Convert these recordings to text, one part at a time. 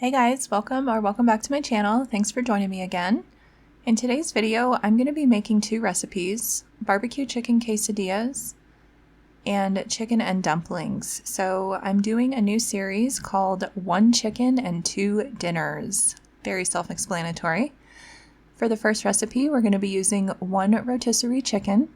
Hey guys, welcome back to my channel. Thanks for joining me again. In today's video, I'm going to be making two recipes, barbecue chicken quesadillas and chicken and dumplings. So I'm doing a new series called One Chicken and Two Dinners. Very self-explanatory. For the first recipe, we're going to be using one rotisserie chicken,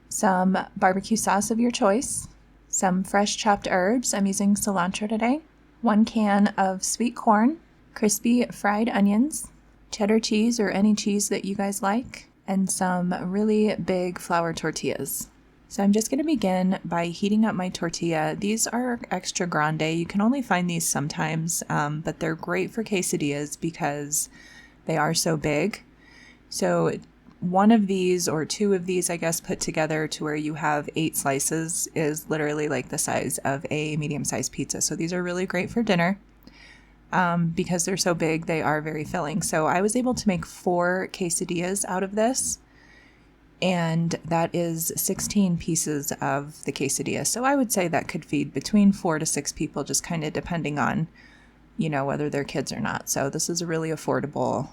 some barbecue sauce of your choice, some fresh chopped herbs. I'm using cilantro today. 1 can of sweet corn, crispy fried onions, cheddar cheese or any cheese that you guys like, and some really big flour tortillas. So I'm just going to begin by heating up my tortilla. These are extra grande. You can only find these sometimes, but they're great for quesadillas because they are so big. So one of these or two of these, I guess, put together to where you have 8 slices is literally like the size of a medium-sized pizza. So these are really great for dinner because they're so big. They are very filling. So I was able to make 4 quesadillas out of this, and that is 16 pieces of the quesadilla. So I would say that could feed between 4 to 6 people, just kind of depending on, you know, whether they're kids or not. So this is a really affordable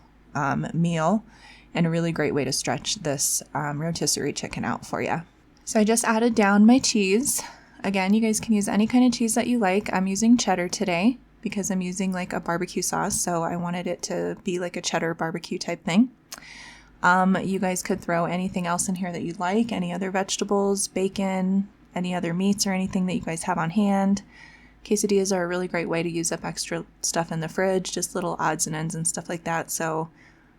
meal and a really great way to stretch this rotisserie chicken out for you. So I just added down my cheese. Again, you guys can use any kind of cheese that you like. I'm using cheddar today because I'm using like a barbecue sauce, so I wanted it to be like a cheddar barbecue type thing. You guys could throw anything else in here that you like, any other vegetables, bacon, any other meats or anything that you guys have on hand. Quesadillas are a really great way to use up extra stuff in the fridge, just little odds and ends and stuff like that. So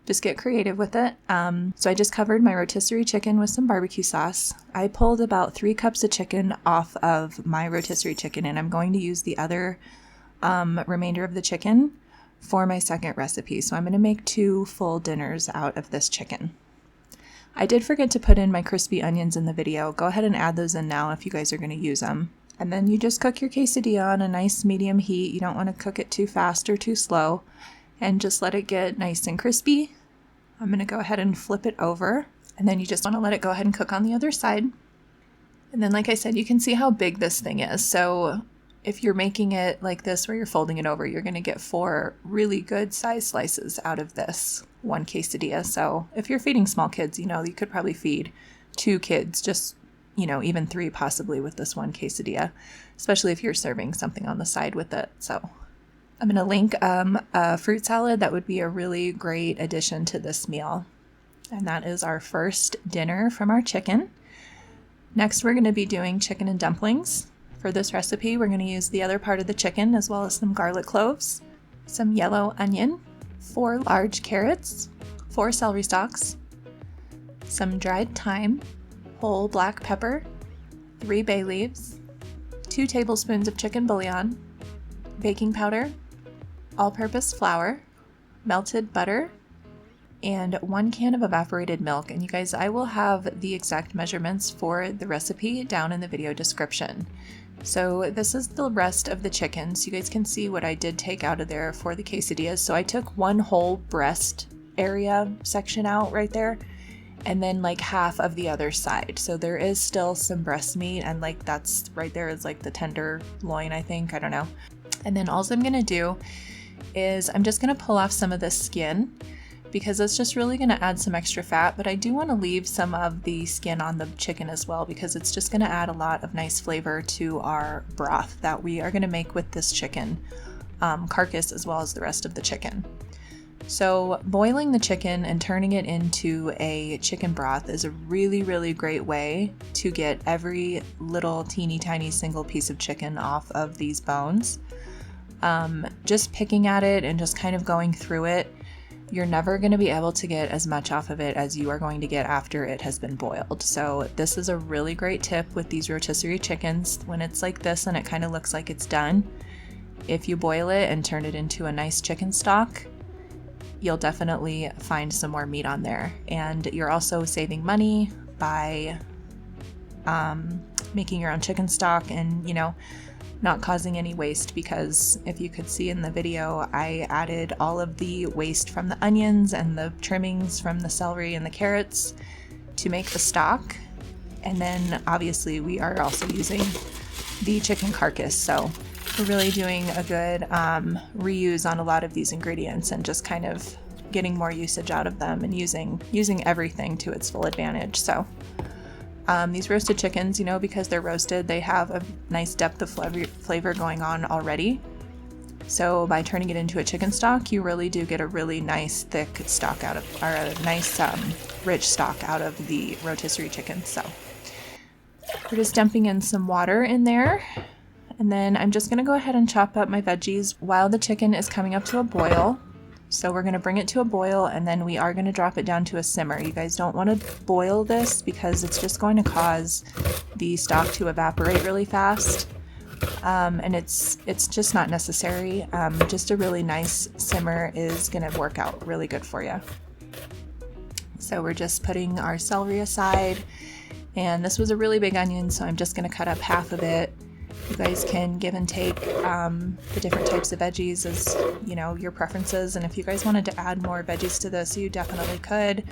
just get creative with it. So I just covered my rotisserie chicken with some barbecue sauce. I pulled about 3 cups of chicken off of my rotisserie chicken, and I'm going to use the other remainder of the chicken for my second recipe. So I'm going to make 2 full dinners out of this chicken. I did forget to put in my crispy onions in the video. Go ahead and add those in now if you guys are going to use them. And then you just cook your quesadilla on a nice medium heat. You don't want to cook it too fast or too slow. And just let it get nice and crispy. I'm going to go ahead and flip it over, and then you just want to let it go ahead and cook on the other side. And then, like I said, you can see how big this thing is. So if you're making it like this where you're folding it over, you're going to get 4 really good size slices out of this one quesadilla. So if you're feeding small kids, you know, you could probably feed 2 kids, just, you know, even 3 possibly with this one quesadilla, especially if you're serving something on the side with it. So I'm going to link a fruit salad that would be a really great addition to this meal. And that is our first dinner from our chicken. Next, we're going to be doing chicken and dumplings. For this recipe, we're going to use the other part of the chicken as well as some garlic cloves, some yellow onion, 4 large carrots, 4 celery stalks, some dried thyme, whole black pepper, 3 bay leaves, 2 tablespoons of chicken bouillon, baking powder, all-purpose flour, melted butter, and 1 can of evaporated milk. And you guys, I will have the exact measurements for the recipe down in the video description. So this is the rest of the chicken. So you guys can see what I did take out of there for the quesadillas. So I took 1 whole breast area section out right there, and then like half of the other side. So there is still some breast meat, and like that's right there is like the tenderloin, I think. I don't know. And then all I'm gonna do is I'm just going to pull off some of the skin because it's just really going to add some extra fat, but I do want to leave some of the skin on the chicken as well because it's just going to add a lot of nice flavor to our broth that we are going to make with this chicken carcass as well as the rest of the chicken. So boiling the chicken and turning it into a chicken broth is a really, really great way to get every little teeny tiny single piece of chicken off of these bones. Just picking at it and just kind of going through it, you're never going to be able to get as much off of it as you are going to get after it has been boiled. So this is a really great tip with these rotisserie chickens. When it's like this and it kind of looks like it's done, if you boil it and turn it into a nice chicken stock, you'll definitely find some more meat on there. And you're also saving money by making your own chicken stock and, you know, not causing any waste, because if you could see in the video, I added all of the waste from the onions and the trimmings from the celery and the carrots to make the stock. And then obviously we are also using the chicken carcass. So we're really doing a good reuse on a lot of these ingredients and just kind of getting more usage out of them and using everything to its full advantage. So these roasted chickens, you know, because they're roasted, they have a nice depth of flavor going on already. So by turning it into a chicken stock, you really do get a really nice thick stock out of, or a nice rich stock out of the rotisserie chicken. So we're just dumping in some water in there. And then I'm just gonna go ahead and chop up my veggies while the chicken is coming up to a boil. So we're gonna bring it to a boil, and then we are gonna drop it down to a simmer. You guys don't wanna boil this because it's just going to cause the stock to evaporate really fast. And it's just not necessary. Just a really nice simmer is gonna work out really good for you. So we're just putting our celery aside, and this was a really big onion, so I'm just gonna cut up half of it. You guys can give and take the different types of veggies as, you know, your preferences. And if you guys wanted to add more veggies to this, you definitely could.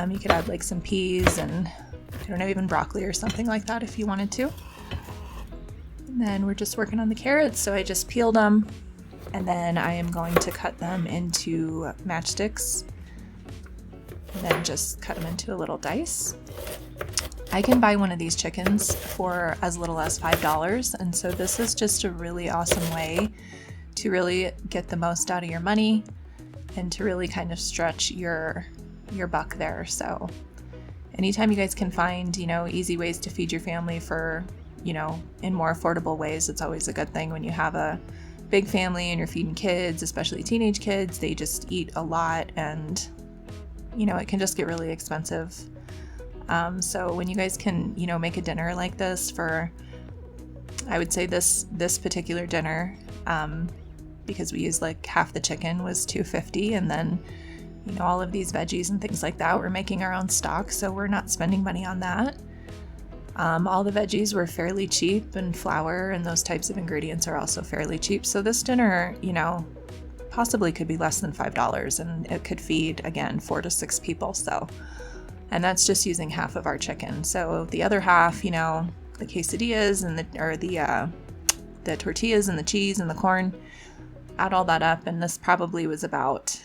You could add like some peas and, I don't know, even broccoli or something like that if you wanted to. And then we're just working on the carrots, so I just peeled them, and then I am going to cut them into matchsticks, and then just cut them into a little dice. I can buy one of these chickens for as little as $5, and so this is just a really awesome way to really get the most out of your money and to really kind of stretch your buck there. So anytime you guys can find, you know, easy ways to feed your family for, you know, in more affordable ways, it's always a good thing. When you have a big family and you're feeding kids, especially teenage kids, they just eat a lot, and, you know, it can just get really expensive. So when you guys can, you know, make a dinner like this for, I would say this particular dinner, because we used like half the chicken, was $2.50, and then, you know, all of these veggies and things like that, we're making our own stock, so we're not spending money on that. All the veggies were fairly cheap, and flour and those types of ingredients are also fairly cheap. So this dinner, you know, possibly could be less than $5, and it could feed, again, 4 to 6 people. So, and that's just using half of our chicken. So the other half, you know, the quesadillas and the tortillas and the cheese and the corn, add all that up, and this probably was about,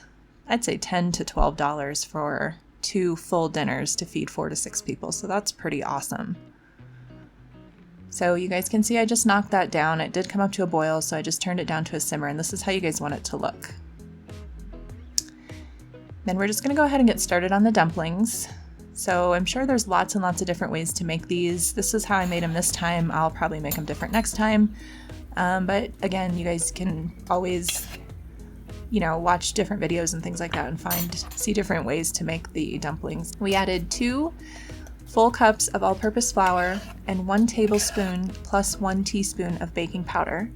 I'd say $10 to $12 for 2 full dinners to feed 4 to 6 people. So that's pretty awesome. So you guys can see I just knocked that down. It did come up to a boil, so I just turned it down to a simmer, and this is how you guys want it to look. Then we're just gonna go ahead and get started on the dumplings. So I'm sure there's lots and lots of different ways to make these. This is how I made them this time. I'll probably make them different next time. But again, you guys can always, you know, watch different videos and things like that and see different ways to make the dumplings. We added 2 full cups of all-purpose flour and 1 tablespoon plus 1 teaspoon of baking powder.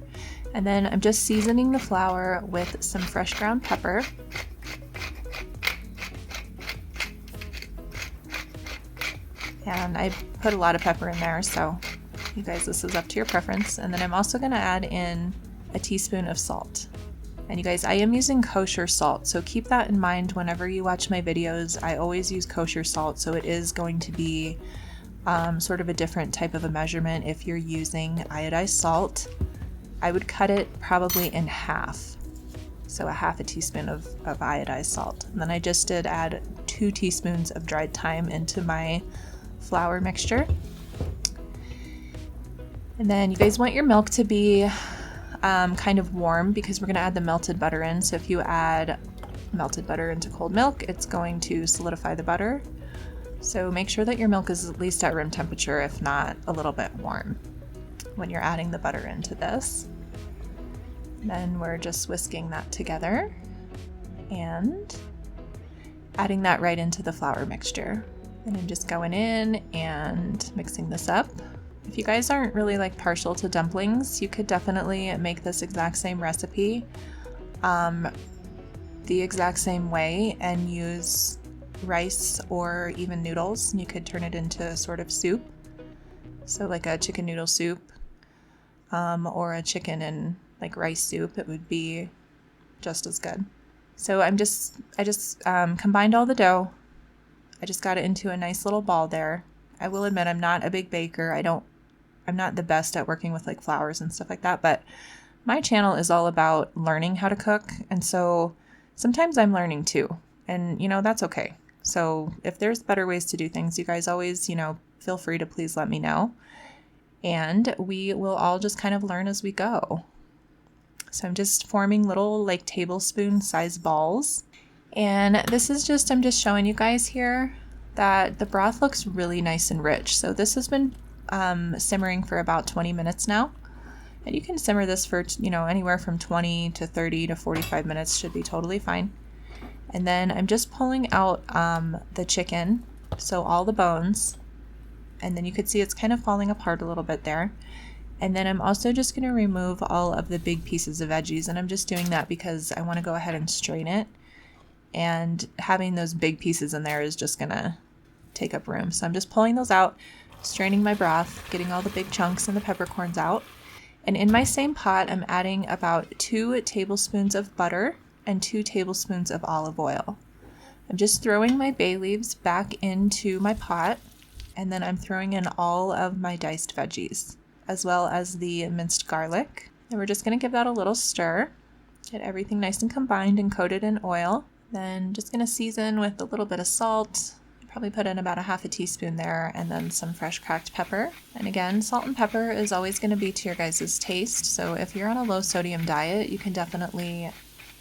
And then I'm just seasoning the flour with some fresh ground pepper. And I put a lot of pepper in there, so you guys, this is up to your preference. And then I'm also going to add in a teaspoon of salt. And you guys, I am using kosher salt, so keep that in mind whenever you watch my videos. I always use kosher salt, so it is going to be sort of a different type of a measurement if you're using iodized salt. I would cut it probably in half, so a half a teaspoon of iodized salt. And then I just did add 2 teaspoons of dried thyme into my flour mixture. And then you guys want your milk to be kind of warm, because we're going to add the melted butter in. So if you add melted butter into cold milk, it's going to solidify the butter. So make sure that your milk is at least at room temperature, if not a little bit warm, when you're adding the butter into this. Then we're just whisking that together and adding that right into the flour mixture. And I'm just going in and mixing this up. If you guys aren't really like partial to dumplings, you could definitely make this exact same recipe the exact same way and use rice or even noodles. You could turn it into sort of soup, so like a chicken noodle soup or a chicken and like rice soup. It would be just as good. So I just combined all the dough. I just got it into a nice little ball there. I will admit I'm not a big baker. I I'm not the best at working with like flours and stuff like that, but my channel is all about learning how to cook. And so sometimes I'm learning too. And, that's okay. So if there's better ways to do things, you guys always, feel free to please let me know. And we will all just kind of learn as we go. So I'm just forming little like tablespoon sized balls. And this is just, I'm just showing you guys here that the broth looks really nice and rich. So this has been simmering for about 20 minutes now. And you can simmer this for, anywhere from 20 to 30 to 45 minutes should be totally fine. And then I'm just pulling out the chicken, so all the bones. And then you could see it's kind of falling apart a little bit there. And then I'm also just going to remove all of the big pieces of veggies. And I'm just doing that because I want to go ahead and strain it. And having those big pieces in there is just going to take up room. So I'm just pulling those out, straining my broth, getting all the big chunks and the peppercorns out. And in my same pot, I'm adding about 2 tablespoons of butter and 2 tablespoons of olive oil. I'm just throwing my bay leaves back into my pot, and then I'm throwing in all of my diced veggies, as well as the minced garlic. And we're just going to give that a little stir, get everything nice and combined and coated in oil. Then just going to season with a little bit of salt. Probably put in about a half a teaspoon there, and then some fresh cracked pepper. And again, salt and pepper is always going to be to your guys' taste. So if you're on a low sodium diet, you can definitely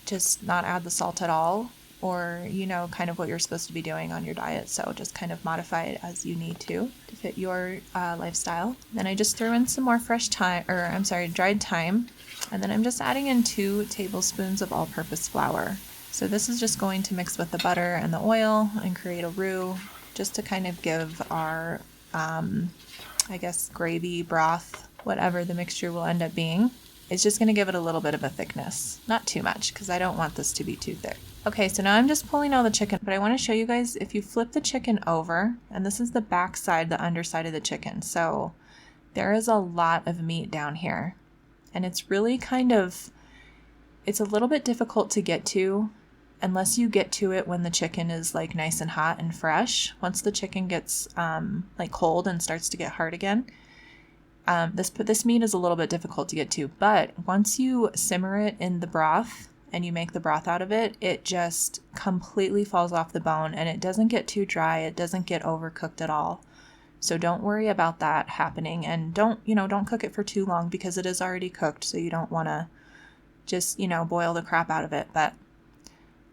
just not add the salt at all, or kind of what you're supposed to be doing on your diet. So just kind of modify it as you need to fit your lifestyle. Then I just threw in some more dried thyme. And then I'm just adding in 2 tablespoons of all-purpose flour. So this is just going to mix with the butter and the oil and create a roux, just to kind of give our, gravy, broth, whatever the mixture will end up being. It's just going to give it a little bit of a thickness. Not too much, because I don't want this to be too thick. Okay, so now I'm just pulling all the chicken, but I want to show you guys, if you flip the chicken over, and this is the back side, the underside of the chicken. So there is a lot of meat down here. And it's really it's a little bit difficult to get to unless you get to it when the chicken is like nice and hot and fresh. Once the chicken gets like cold and starts to get hard again, this meat is a little bit difficult to get to. But once you simmer it in the broth and you make the broth out of it, it just completely falls off the bone and it doesn't get too dry. It doesn't get overcooked at all. So don't worry about that happening, and don't cook it for too long because it is already cooked. So you don't want to just, boil the crap out of it. But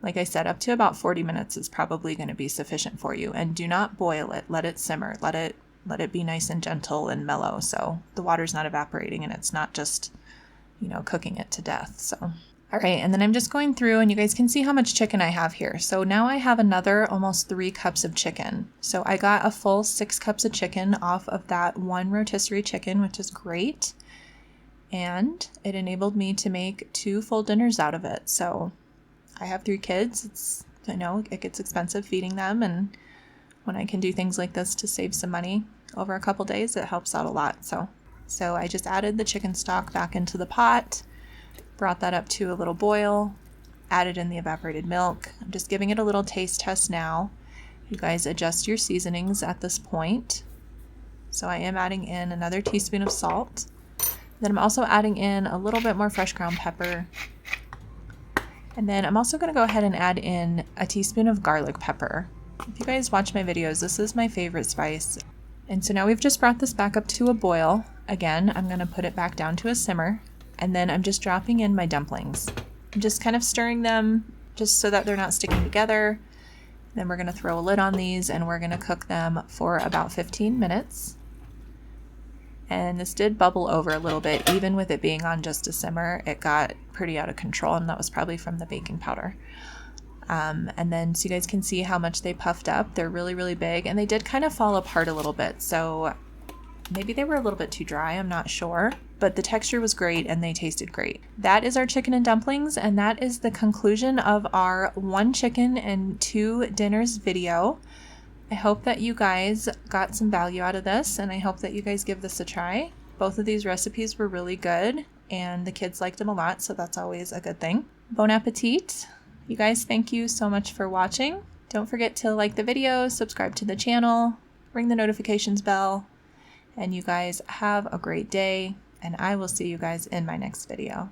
like I said, up to about 40 minutes is probably going to be sufficient for you. And do not boil it. Let it simmer. Let it be nice and gentle and mellow, so the water's not evaporating and it's not just, cooking it to death. So, all right. And then I'm just going through, and you guys can see how much chicken I have here. So now I have another almost 3 cups of chicken. So I got a full 6 cups of chicken off of that 1 rotisserie chicken, which is great. And it enabled me to make 2 full dinners out of it. So I have 3 kids. I know it gets expensive feeding them, and when I can do things like this to save some money over a couple days, it helps out a lot. So I just added the chicken stock back into the pot, brought that up to a little boil, added in the evaporated milk. I'm just giving it a little taste test now. You guys adjust your seasonings at this point. So I am adding in another teaspoon of salt. Then I'm also adding in a little bit more fresh ground pepper. And then I'm also going to go ahead and add in a teaspoon of garlic pepper. If you guys watch my videos, this is my favorite spice. And so now we've just brought this back up to a boil. Again, I'm going to put it back down to a simmer. And then I'm just dropping in my dumplings. I'm just kind of stirring them just so that they're not sticking together. Then we're going to throw a lid on these and we're going to cook them for about 15 minutes. And this did bubble over a little bit, even with it being on just a simmer. It got pretty out of control, and that was probably from the baking powder. And then so you guys can see how much they puffed up. They're really, really big, and they did kind of fall apart a little bit. So maybe they were a little bit too dry, I'm not sure. But the texture was great and they tasted great. That is our chicken and dumplings, and that is the conclusion of our 1 chicken and 2 dinners video. I hope that you guys got some value out of this, and I hope that you guys give this a try. Both of these recipes were really good, and the kids liked them a lot, so that's always a good thing. Bon appetit! You guys, thank you so much for watching. Don't forget to like the video, subscribe to the channel, ring the notifications bell, And you guys have a great day, and I will see you guys in my next video.